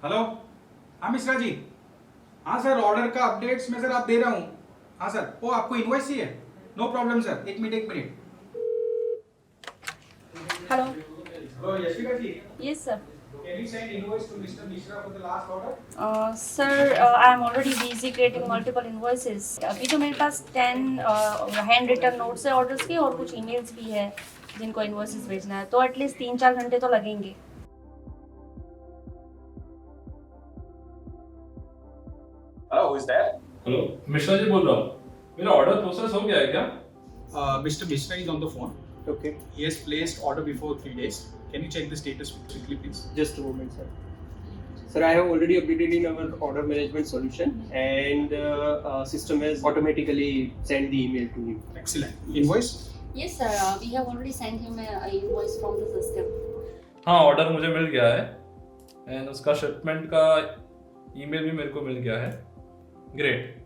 Hello. हाँ मिश्रा जी। हाँ sir, order का अपडेट्स मैं सर आप दे रहा हूँ। हाँ सर, वो आपको इनवॉइस चाहिए? नो प्रॉब्लम सर, एक minute. Hello. Hello Yashika ji. Yes, sir. Can you send invoice to mister Mishra for the last order? Sir, I am already busy creating multiple invoices. अभी तो मेरे पास 10 हैंड रिटन नोट्स है orders के और कुछ emails भी है जिनको इन्वॉइसेस भेजना है, तो एटलीस्ट 3-4 घंटे तो लगेंगे. Hello, is that? Hello, Mishra ji बोल रहा हूँ। मेरा ऑर्डर प्रोसेस हो गया है क्या? Mr. Mishra is on the phone. Okay, He has placed order before 3 days. Can you check the status quickly, please? just a moment, sir. Sir, I have already updated in our order management solution, and system has automatically sent the email to him. Excellent. Invoice? Yes, sir. We have already sent him an invoice from the system. हाँ, order मुझे मिल गया है and उसका shipment का email भी मेरे को मिल गया है। ग्रेट।